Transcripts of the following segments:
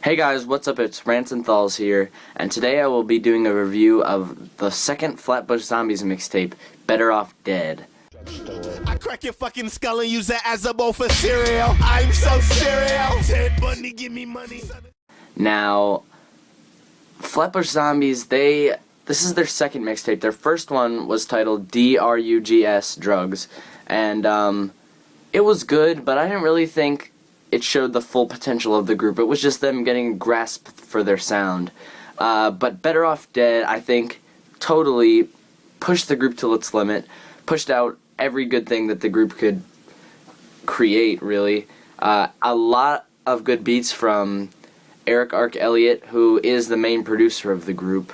Hey guys, what's up? It's Ranson Tholles here, and today I will be doing a review of the second Flatbush Zombies mixtape, Better Off Dead. I crack your fucking skull and use that as a bowl for cereal. I'm so cereal. Ted Bundy, give me money. Now, Flatbush Zombies, this is their second mixtape. Their first one was titled DRUGS, Drugs, and it was good, but I didn't really think it showed the full potential of the group. It was just them getting a grasp for their sound. But Better Off Dead, I think, totally pushed the group to its limit, pushed out every good thing that the group could create, really. A lot of good beats from Eric Ark Elliott, who is the main producer of the group.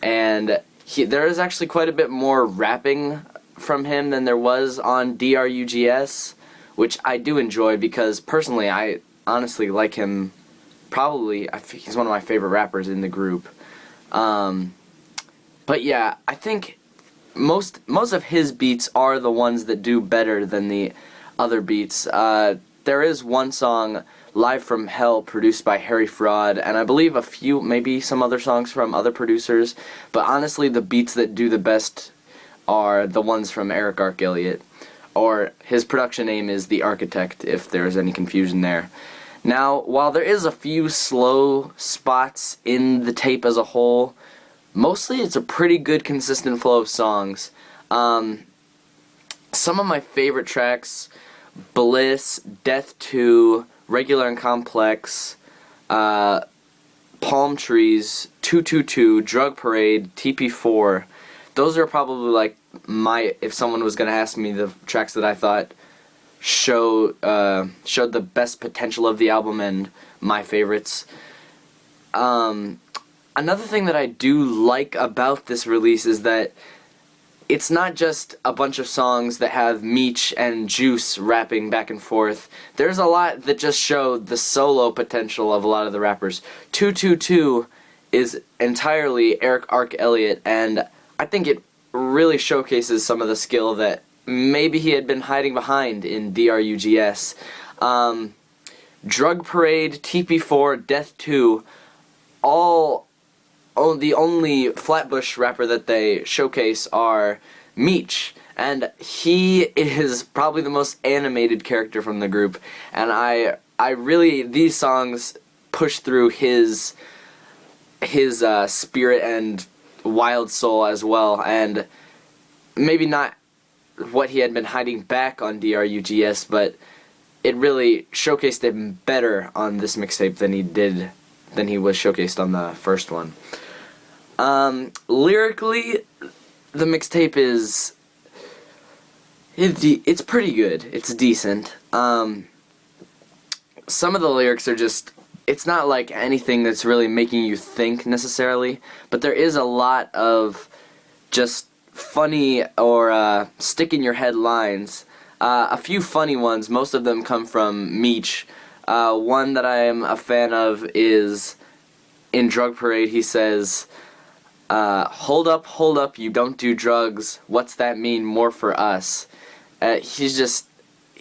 And there is actually quite a bit more rapping from him than there was on DRUGS, which I do enjoy because personally I honestly like him. Probably he's one of my favorite rappers in the group. But yeah, I think most of his beats are the ones that do better than the other beats. There is one song, Live from Hell, produced by Harry Fraud, and I believe a few, maybe some other songs from other producers, but honestly the beats that do the best are the ones from Eric Ark Elliott. Or his production name is The Architect, if there is any confusion there. Now, while there is a few slow spots in the tape as a whole, mostly it's a pretty good consistent flow of songs. Some of my favorite tracks, Bliss, Death 2, Regular and Complex, Palm Trees, 222, Drug Parade, TP4, those are probably like if someone was going to ask me the tracks that I thought showed the best potential of the album and my favorites. Another thing that I do like about this release is that it's not just a bunch of songs that have Meech and Juice rapping back and forth. There's a lot that just show the solo potential of a lot of the rappers. 222 is entirely Eric Ark Elliott, and I think it really showcases some of the skill that maybe he had been hiding behind in DRUGS. Drug Parade, TP4, Death 2, the only Flatbush rapper that they showcase are Meech, and he is probably the most animated character from the group, and I really, these songs push through his spirit and wild soul as well, and maybe not what he had been hiding back on DRUGS, but it really showcased him better on this mixtape than he was showcased on the first one. Lyrically, the mixtape it's pretty good. It's decent. Some of the lyrics are just, it's not like anything that's really making you think necessarily, but there is a lot of just funny or stick in your head lines. A few funny ones, most of them come from Meech. One that I am a fan of is in Drug Parade. He says, hold up, you don't do drugs, what's that mean, more for us? He's just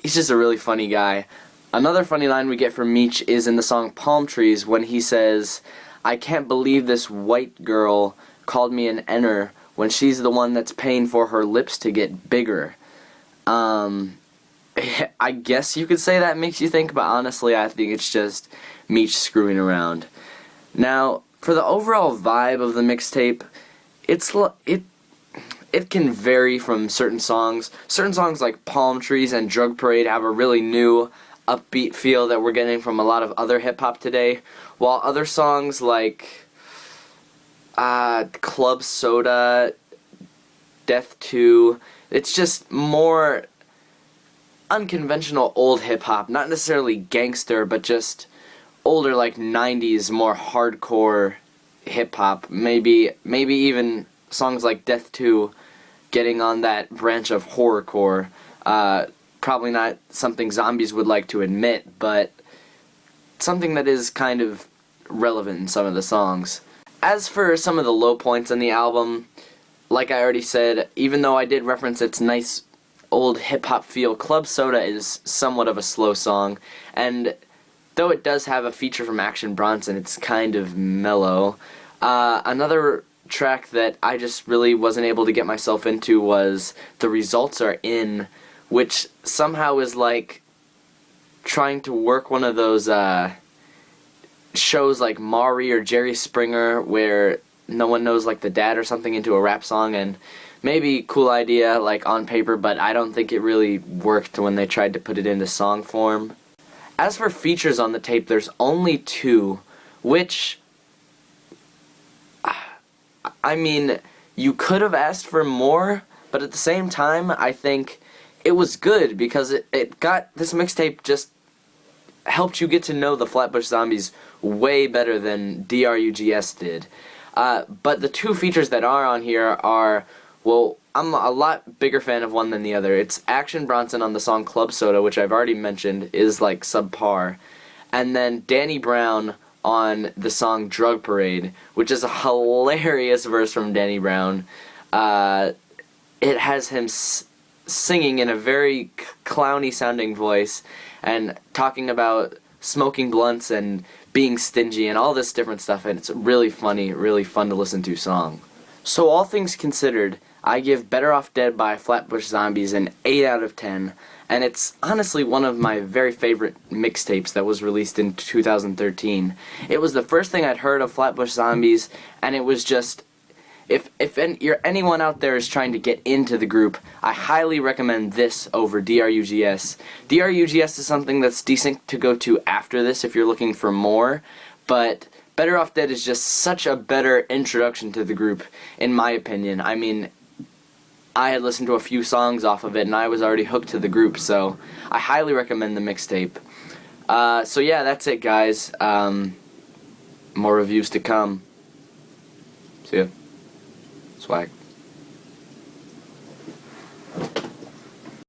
a really funny guy. Another funny line we get from Meech is in the song Palm Trees when he says, I can't believe this white girl called me an N-er when she's the one that's paying for her lips to get bigger. I guess you could say that makes you think, but honestly I think it's just Meech screwing around. Now, for the overall vibe of the mixtape, it can vary from certain songs. Certain songs like Palm Trees and Drug Parade have a really new, upbeat feel that we're getting from a lot of other hip-hop today, while other songs like Club Soda, Death 2, it's just more unconventional old hip-hop, not necessarily gangster, but just older, like 90s, more hardcore hip-hop. Maybe even songs like Death 2 getting on that branch of horrorcore. Probably not something zombies would like to admit, but something that is kind of relevant in some of the songs. As for some of the low points in the album, like I already said, even though I did reference its nice old hip-hop feel, Club Soda is somewhat of a slow song, and though it does have a feature from Action Bronson, it's kind of mellow. Another track that I just really wasn't able to get myself into was The Results Are In, which somehow is like trying to work one of those shows like Maury or Jerry Springer where no one knows like the dad or something into a rap song, and maybe cool idea like on paper, but I don't think it really worked when they tried to put it into song form. As for features on the tape, there's only 2, which, I mean, you could have asked for more, but at the same time, I think it was good because it got, this mixtape just helped you get to know the Flatbush Zombies way better than DRUGS did. But the 2 features that are on here are, well, I'm a lot bigger fan of one than the other. It's Action Bronson on the song Club Soda, which I've already mentioned is like subpar, and then Danny Brown on the song Drug Parade, which is a hilarious verse from Danny Brown. It has him singing in a very clowny sounding voice and talking about smoking blunts and being stingy and all this different stuff, and it's a really funny, really fun to listen to song. So all things considered, I give Better Off Dead by Flatbush Zombies an 8 out of 10, and it's honestly one of my very favorite mixtapes that was released in 2013. It was the first thing I'd heard of Flatbush Zombies, and it was just, if anyone out there is trying to get into the group, I highly recommend this over DRUGS. DRUGS is something that's decent to go to after this if you're looking for more, but Better Off Dead is just such a better introduction to the group, in my opinion. I mean, I had listened to a few songs off of it, and I was already hooked to the group, so I highly recommend the mixtape. So yeah, that's it, guys. More reviews to come. See ya. Swag.